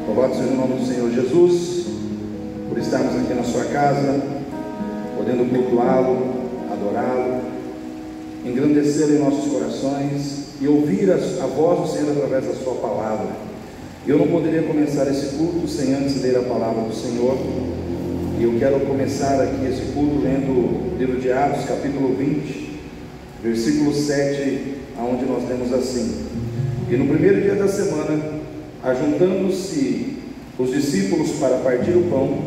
Louvado seja o nome do Senhor Jesus, por estarmos aqui na sua casa, podendo cultuá-lo, adorá-lo, engrandecê-lo em nossos corações e ouvir a voz do Senhor através da sua palavra. Eu não poderia começar esse culto sem antes ler a palavra do Senhor, e eu quero começar aqui esse culto lendo o livro de Atos, capítulo 20, versículo 7, aonde nós lemos assim: e no primeiro dia da semana, ajuntando-se os discípulos para partir o pão,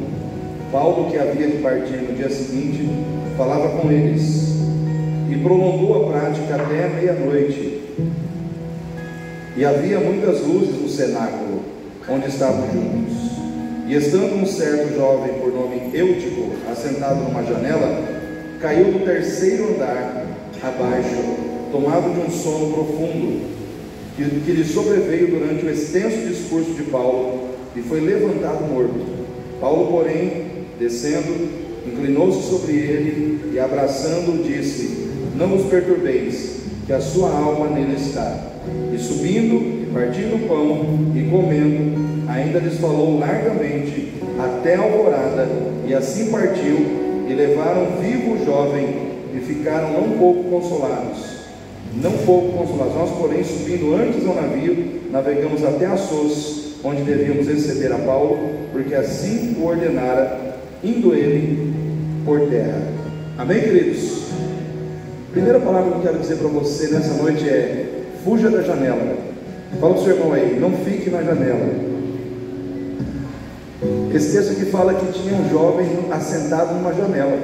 Paulo, que havia de partir no dia seguinte, falava com eles, e prolongou a prática até a meia-noite. E havia muitas luzes no cenáculo, onde estavam juntos. E estando um certo jovem, por nome Eutico, assentado numa janela, caiu do terceiro andar abaixo, tomado de um sono profundo, que lhe sobreveio durante o extenso discurso de Paulo, e foi levantado morto. Paulo, porém, descendo, inclinou-se sobre ele e, abraçando-o, disse: não os perturbeis, que a sua alma nele está. E subindo, e partindo o pão, e comendo, ainda lhes falou largamente até a alvorada, e assim partiu, e levaram vivo o jovem, e ficaram não pouco consolados. Nós, porém, subindo antes ao navio, navegamos até Assos, onde devíamos receber a Paulo, porque assim o ordenara, indo ele por terra. Amém, queridos? Primeira palavra que eu quero dizer para você nessa noite é: fuja da janela. Fala para o seu irmão aí, não fique na janela. Esse texto aqui fala que tinha um jovem assentado numa janela.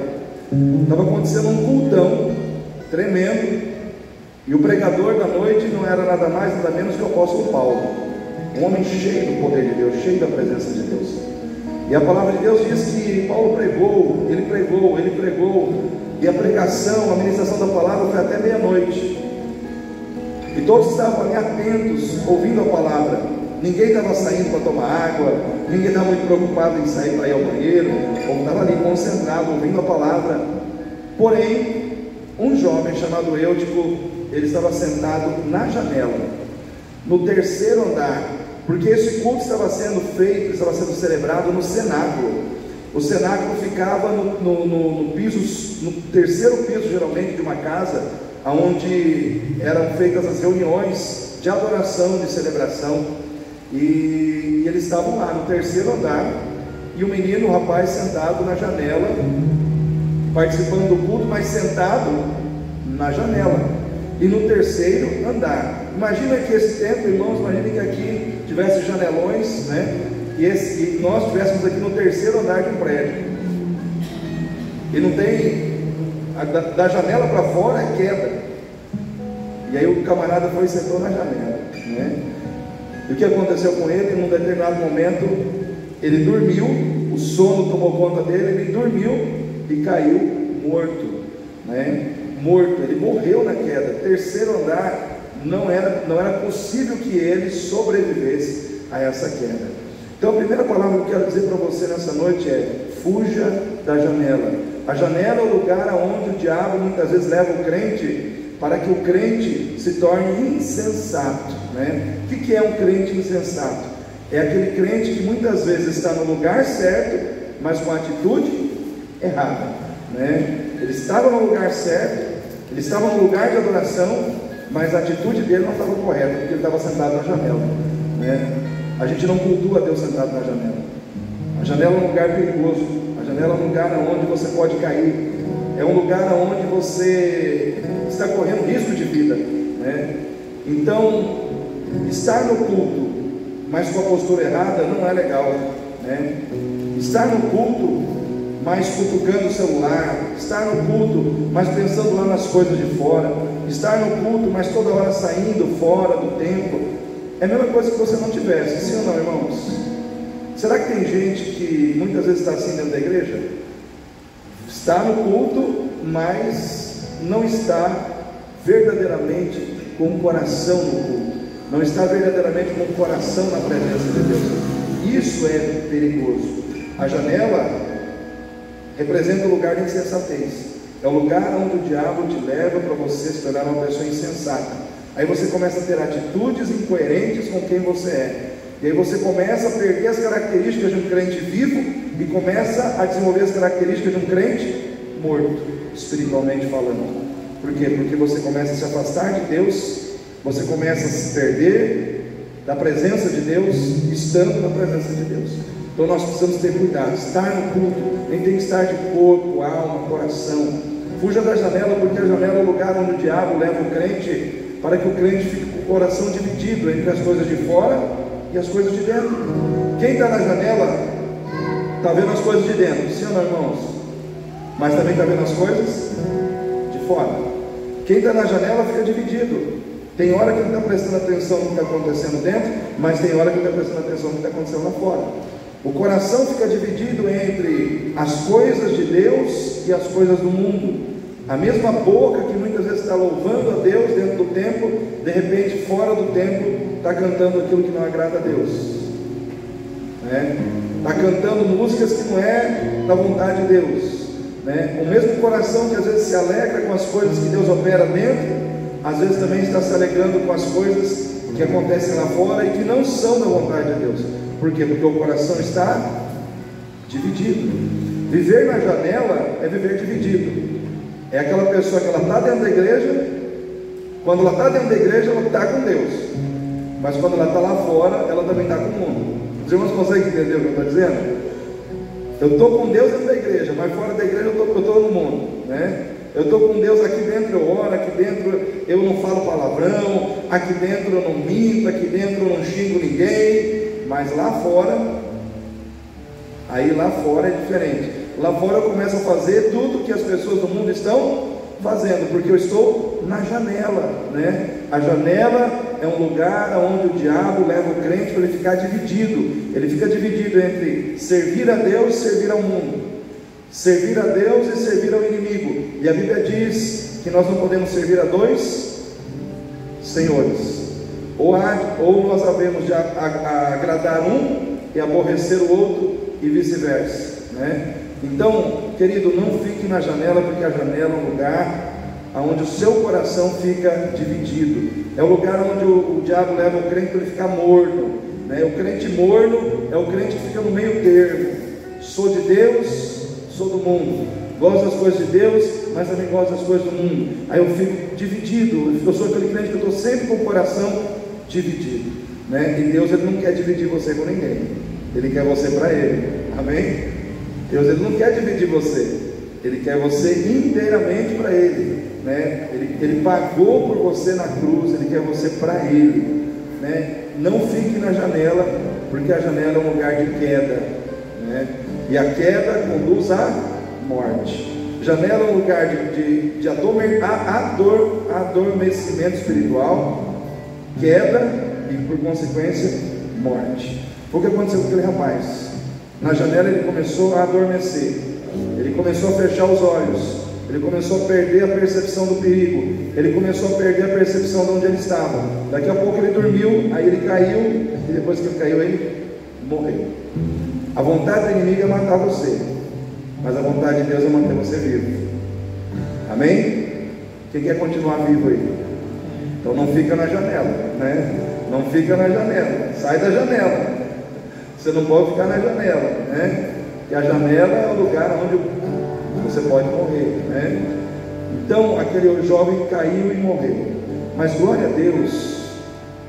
Estava acontecendo um cultão tremendo, e o pregador da noite não era nada mais, nada menos que o apóstolo Paulo, um homem cheio do poder de Deus, cheio da presença de Deus. E a palavra de Deus diz que Paulo pregou, e a pregação, a ministração da palavra foi até meia-noite, e todos estavam ali atentos, ouvindo a palavra. Ninguém estava saindo para tomar água, ninguém estava muito preocupado em sair para ir ao banheiro, ou estava ali concentrado, ouvindo a palavra. Porém, um jovem chamado Eutico, ele estava sentado na janela, no terceiro andar, porque esse culto estava sendo feito, estava sendo celebrado no cenáculo. O cenáculo ficava no piso, no terceiro piso, geralmente, de uma casa, onde eram feitas as reuniões de adoração, de celebração, e eles estavam lá no terceiro andar, e o menino, o rapaz, sentado na janela, participando do culto, mas sentado na janela, e no terceiro andar. Imagina que esse tempo, irmãos, imagina que aqui tivesse janelões, né? E nós estivéssemos aqui no terceiro andar de um prédio, e não tem, da janela para fora é queda, e aí o camarada foi e sentou na janela, né? E o que aconteceu com ele? Num determinado momento, ele dormiu, o sono tomou conta dele, ele dormiu e caiu morto, né? Morto, ele morreu na queda. Terceiro andar, não era possível que ele sobrevivesse a essa queda. Então a primeira palavra que eu quero dizer para você nessa noite é: fuja da janela. A janela é o lugar onde o diabo muitas vezes leva o crente, para que o crente se torne insensato, né? O que é um crente insensato? É aquele crente que muitas vezes está no lugar certo, mas com a atitude errada, né? Ele estava no lugar certo, ele estava no lugar de adoração, mas a atitude dele não estava correta, porque ele estava sentado na janela, né? A gente não cultua Deus sentado na janela. A janela é um lugar perigoso. A janela é um lugar onde você pode cair. É um lugar onde você está correndo risco de vida, né? Então, estar no culto, mas com a postura errada, não é legal, né? Estar no culto, mas cutucando o celular, estar no culto, mas pensando lá nas coisas de fora, estar no culto, mas toda hora saindo fora do templo, é a mesma coisa que você não tivesse, sim ou não, irmãos? Será que tem gente que muitas vezes está assim dentro da igreja? Está no culto, mas não está verdadeiramente com o coração no culto, não está verdadeiramente com o coração na presença de Deus. Isso é perigoso. A janela representa o lugar de insensatez, é o lugar onde o diabo te leva para você se tornar uma pessoa insensata. Aí você começa a ter atitudes incoerentes com quem você é. E aí você começa a perder as características de um crente vivo e começa a desenvolver as características de um crente morto, espiritualmente falando. Por quê? Porque você começa a se afastar de Deus, você começa a se perder da presença de Deus, estando na presença de Deus. Então nós precisamos ter cuidado. Estar no culto, a gente tem que estar de corpo, alma, coração. Fuja da janela, porque a janela é o lugar onde o diabo leva o crente, para que o crente fique com o coração dividido entre as coisas de fora e as coisas de dentro. Quem está na janela está vendo as coisas de dentro, sim ou não, irmãos? Mas também está vendo as coisas de fora. Quem está na janela fica dividido. Tem hora que ele está prestando atenção no que está acontecendo dentro, mas tem hora que ele está prestando atenção no que está acontecendo lá fora. O coração fica dividido entre as coisas de Deus e as coisas do mundo. A mesma boca que muitas vezes está louvando a Deus dentro do templo, de repente fora do templo está cantando aquilo que não agrada a Deus, está cantando músicas que não é da vontade de Deus, O mesmo coração que às vezes se alegra com as coisas que Deus opera dentro, às vezes também está se alegrando com as coisas que acontecem lá fora e que não são da vontade de Deus. Por quê? Porque o coração está dividido. Viver na janela é viver dividido. É aquela pessoa que ela está dentro da igreja, quando ela está dentro da igreja, ela está com Deus, mas quando ela está lá fora, ela também está com o mundo. Os irmãos conseguem entender o que eu estou dizendo? Eu estou com Deus dentro da igreja, mas fora da igreja eu estou no mundo, Eu estou com Deus aqui dentro, eu oro, aqui dentro eu não falo palavrão, aqui dentro eu não minto, aqui dentro eu não xingo ninguém, mas lá fora, lá fora é diferente. Lá fora eu começo a fazer tudo que as pessoas do mundo estão fazendo, porque eu estou na janela, A janela é um lugar onde o diabo leva o crente para ele ficar dividido. Ele fica dividido entre servir a Deus e servir ao mundo, servir a Deus e servir ao inimigo. E a Bíblia diz que nós não podemos servir a dois senhores, ou nós havemos de agradar um e aborrecer o outro, e vice-versa, Então, querido, não fique na janela, porque a janela é um lugar onde o seu coração fica dividido. É o lugar onde o diabo leva o crente para ele ficar morno, O crente morno é o crente que fica no meio termo. Sou de Deus, sou do mundo. Gosto das coisas de Deus, mas também gosto das coisas do mundo. Aí eu fico dividido. Eu sou aquele crente que eu estou sempre com o coração dividido, E Deus, ele não quer dividir você com ninguém. Ele quer você para Ele. Amém? Deus, ele não quer dividir você. Ele quer você inteiramente para Ele, Ele pagou por você na cruz. Ele quer você para Ele, Não fique na janela, porque a janela é um lugar de queda, E a queda conduz à morte. Janela é um lugar de adormecimento espiritual, queda e, por consequência, morte. Foi o que aconteceu com aquele rapaz. Na janela ele começou a adormecer, ele começou a fechar os olhos, ele começou a perder a percepção do perigo, ele começou a perder a percepção de onde ele estava. Daqui a pouco ele dormiu, aí ele caiu, e depois que ele caiu, ele morreu. A vontade do inimigo é matar você, mas a vontade de Deus é manter você vivo. Amém? Quem quer continuar vivo aí? Então não fica na janela, Não fica na janela, sai da janela. Você não pode ficar na janela, Porque a janela é o lugar onde você pode morrer, Então aquele jovem caiu e morreu. Mas glória a Deus,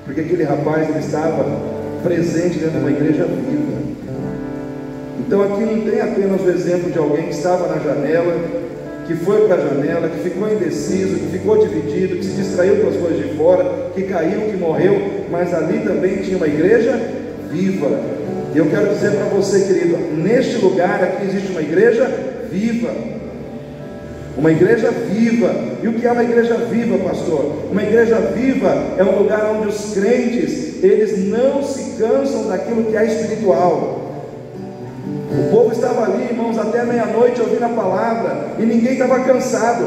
porque aquele rapaz ele estava presente dentro de uma igreja viva. Então aqui não tem apenas o exemplo de alguém que estava na janela, que foi para a janela, que ficou indeciso, que ficou dividido, que se distraiu com as coisas de fora, que caiu, que morreu, mas ali também tinha uma igreja viva. E eu quero dizer para você, querido, neste lugar aqui existe uma igreja viva. Uma igreja viva. E o que é uma igreja viva, pastor? Uma igreja viva é um lugar onde os crentes, eles não se cansam daquilo que é espiritual. O povo estava ali, irmãos, até meia-noite ouvindo a palavra, e ninguém estava cansado.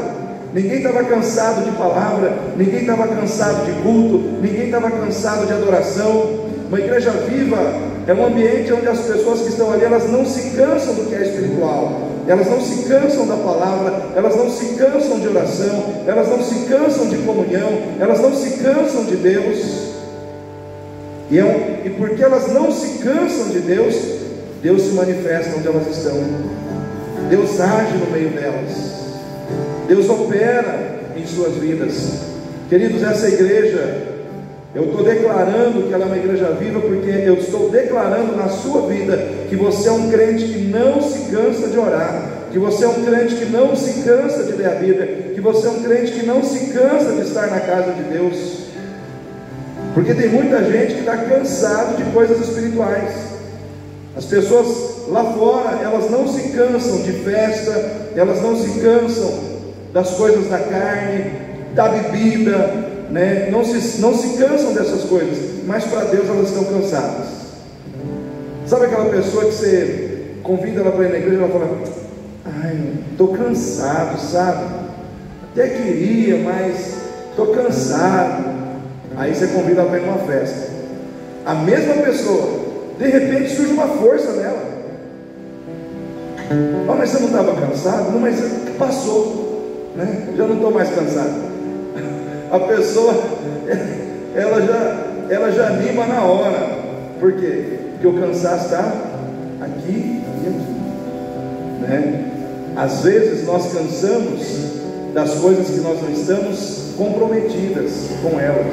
Ninguém estava cansado de palavra, ninguém estava cansado de culto, ninguém estava cansado de adoração. Uma igreja viva é um ambiente onde as pessoas que estão ali, elas não se cansam do que é espiritual, elas não se cansam da palavra, elas não se cansam de oração, elas não se cansam de comunhão, elas não se cansam de Deus. E porque elas não se cansam de Deus, Deus se manifesta onde elas estão. Deus age no meio delas. Deus opera em suas vidas. Queridos, essa igreja, eu estou declarando que ela é uma igreja viva, porque eu estou declarando na sua vida que você é um crente que não se cansa de orar, que você é um crente que não se cansa de ler a Bíblia, que você é um crente que não se cansa de estar na casa de Deus. Porque tem muita gente que está cansado de coisas espirituais. As pessoas lá fora, elas não se cansam de festa, elas não se cansam das coisas da carne, da bebida, né? Não se cansam dessas coisas, mas para Deus elas estão cansadas. Sabe aquela pessoa que você convida ela para ir na igreja e ela fala: ai, estou cansado, sabe? Até queria, mas estou cansado. Aí você convida ela para ir numa festa. A mesma pessoa, de repente surge uma força nela. Oh, mas você não estava cansado? Não, mas passou, né? Já não estou mais cansado. A pessoa, ela já anima na hora. Por quê? Porque o cansaço está aqui e aqui, né? Às vezes nós cansamos das coisas que nós não estamos comprometidas com elas,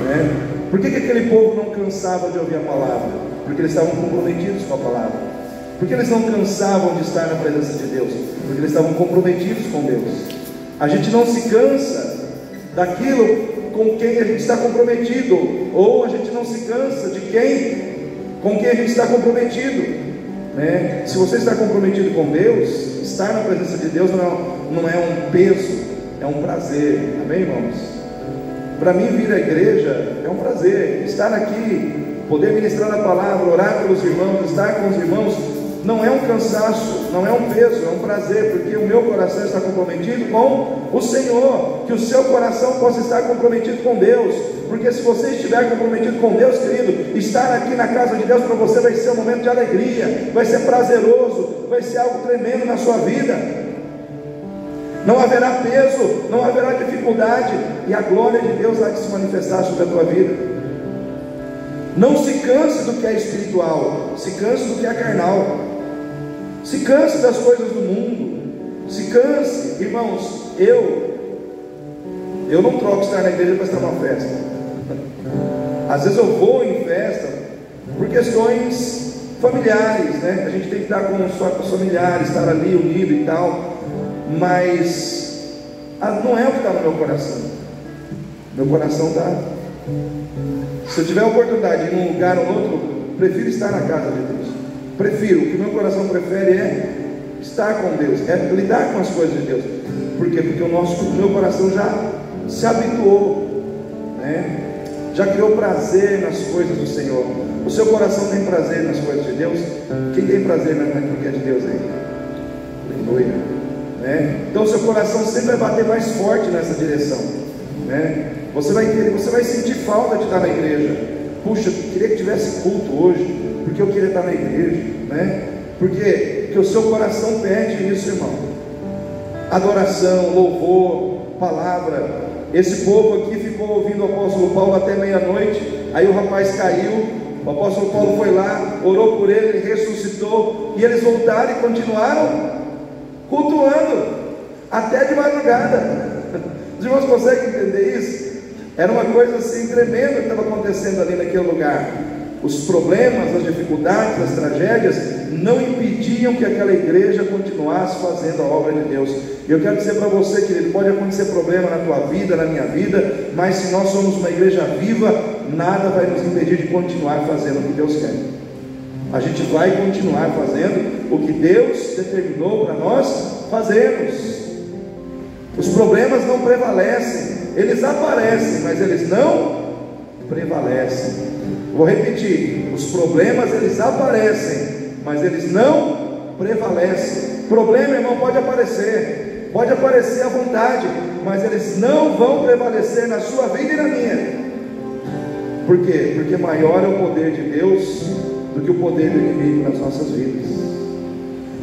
né? Por que aquele povo não cansava de ouvir a palavra? Porque eles estavam comprometidos com a palavra. Por que eles não cansavam de estar na presença de Deus? Porque eles estavam comprometidos com Deus. A gente não se cansa daquilo com quem a gente está comprometido, ou a gente não se cansa de com quem a gente está comprometido, né? Se você está comprometido com Deus, estar na presença de Deus não é um peso, é um prazer. Amém, irmãos? Para mim, vir à igreja é um prazer. Estar aqui, poder ministrar a palavra, orar pelos irmãos, estar com os irmãos, não é um cansaço, não é um peso, é um prazer, porque o meu coração está comprometido com o Senhor. Que o seu coração possa estar comprometido com Deus, porque se você estiver comprometido com Deus, querido, estar aqui na casa de Deus para você vai ser um momento de alegria, vai ser prazeroso, vai ser algo tremendo na sua vida. Não haverá peso, não haverá dificuldade, e a glória de Deus há de se manifestar sobre a tua vida. Não se canse do que é espiritual, se canse do que é carnal. Se canse das coisas do mundo. Se canse, irmãos. Eu não troco estar na igreja para estar numa festa. Às vezes eu vou em festa por questões familiares, né? A gente tem que estar com os familiares, estar ali unido e tal. Mas não é o que está no meu coração. Meu coração está. Se eu tiver a oportunidade de ir num lugar ou outro, prefiro estar na casa de Deus. Prefiro, o que meu coração prefere é estar com Deus, é lidar com as coisas de Deus. Por quê? Porque o meu coração já se habituou, né? Já criou prazer nas coisas do Senhor. O seu coração tem prazer nas coisas de Deus? Quem tem prazer naquilo que é de Deus aí? Aleluia, né? Então o seu coração sempre vai bater mais forte nessa direção, né? Você vai sentir falta de estar na igreja. Puxa, queria que tivesse culto hoje, porque eu queria estar na igreja, né? Porque o seu coração pede isso, irmão. Adoração, louvor, palavra. Esse povo aqui ficou ouvindo o apóstolo Paulo até meia-noite. Aí o rapaz caiu, o apóstolo Paulo foi lá, orou por ele, ele ressuscitou, e eles voltaram e continuaram cultuando até de madrugada. Os irmãos conseguem entender isso? Era uma coisa assim tremenda que estava acontecendo ali naquele lugar. Os problemas, as dificuldades, as tragédias não impediam que aquela igreja continuasse fazendo a obra de Deus. E eu quero dizer para você, querido, pode acontecer problema na tua vida, na minha vida, mas se nós somos uma igreja viva, nada vai nos impedir de continuar fazendo o que Deus quer. A gente vai continuar fazendo o que Deus determinou para nós fazermos. Os problemas não prevalecem, eles aparecem, mas eles não prevalecem. Vou repetir: os problemas eles aparecem, mas eles não prevalecem. Problema, irmão, pode aparecer à vontade, mas eles não vão prevalecer na sua vida e na minha. Por quê? Porque maior é o poder de Deus do que o poder do inimigo nas nossas vidas.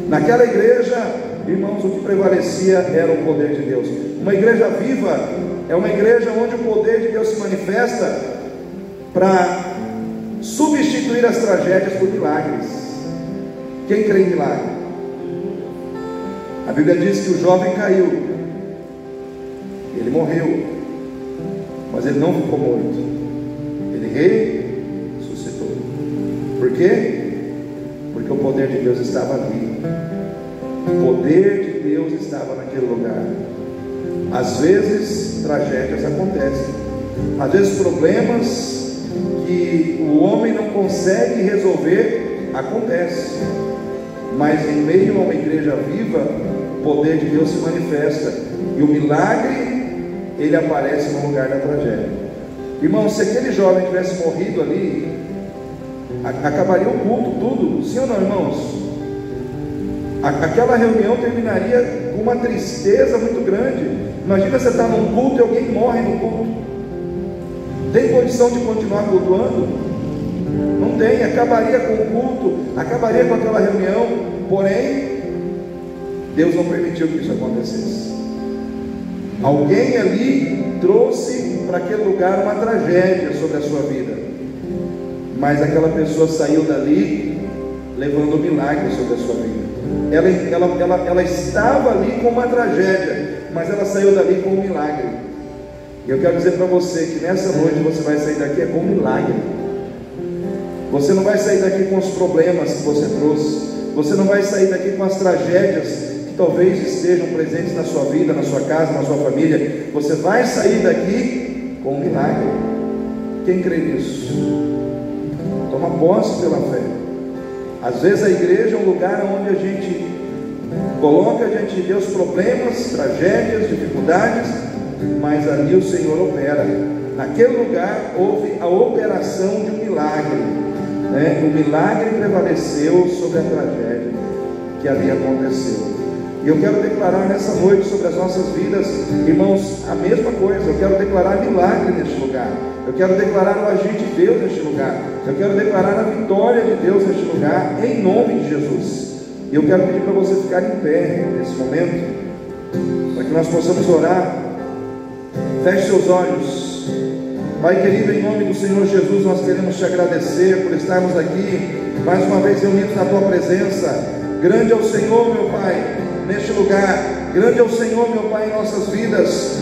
Naquela igreja, irmãos, o que prevalecia era o poder de Deus. Uma igreja viva é uma igreja onde o poder de Deus se manifesta para substituir as tragédias por milagres. Quem crê em milagre? A Bíblia diz que o jovem caiu, ele morreu, mas ele não ficou morto, ele ressuscitou. Por quê? Porque o poder de Deus estava ali. O poder de Deus estava naquele lugar. Às vezes tragédias acontecem, às vezes problemas que o homem não consegue resolver acontecem, mas em meio a uma igreja viva, o poder de Deus se manifesta, e o milagre, ele aparece no lugar da tragédia. Irmão, se aquele jovem tivesse morrido ali, acabaria o culto, tudo, sim ou não, irmãos? Aquela reunião terminaria com uma tristeza muito grande. Imagina você estar num culto e alguém morre no culto. Tem condição de continuar cultuando? Não tem, acabaria com o culto, acabaria com aquela reunião. Porém, Deus não permitiu que isso acontecesse. Alguém ali trouxe para aquele lugar uma tragédia sobre a sua vida, mas aquela pessoa saiu dali levando um milagre sobre a sua vida. Ela estava ali com uma tragédia, mas ela saiu dali com um milagre. E eu quero dizer para você que nessa noite você vai sair daqui com um milagre. Você não vai sair daqui com os problemas que você trouxe, você não vai sair daqui com as tragédias que talvez estejam presentes na sua vida, na sua casa, na sua família. Você vai sair daqui com um milagre. Quem crê nisso? Toma posse pela fé. Às vezes a igreja é um lugar onde a gente coloca diante de Deus problemas, tragédias, dificuldades, mas ali o Senhor opera. Naquele lugar houve a operação de um milagre, né? O milagre prevaleceu sobre a tragédia que ali aconteceu. E eu quero declarar nessa noite sobre as nossas vidas, irmãos, a mesma coisa. Eu quero declarar milagre neste lugar. Eu quero declarar o agir de Deus neste lugar. Eu quero declarar a vitória de Deus neste lugar, em nome de Jesus. E eu quero pedir para você ficar em pé nesse momento, para que nós possamos orar. Feche seus olhos. Pai querido, em nome do Senhor Jesus, nós queremos te agradecer por estarmos aqui mais uma vez reunidos na tua presença. Grande é o Senhor, meu Pai, neste lugar. Grande é o Senhor, meu Pai, em nossas vidas.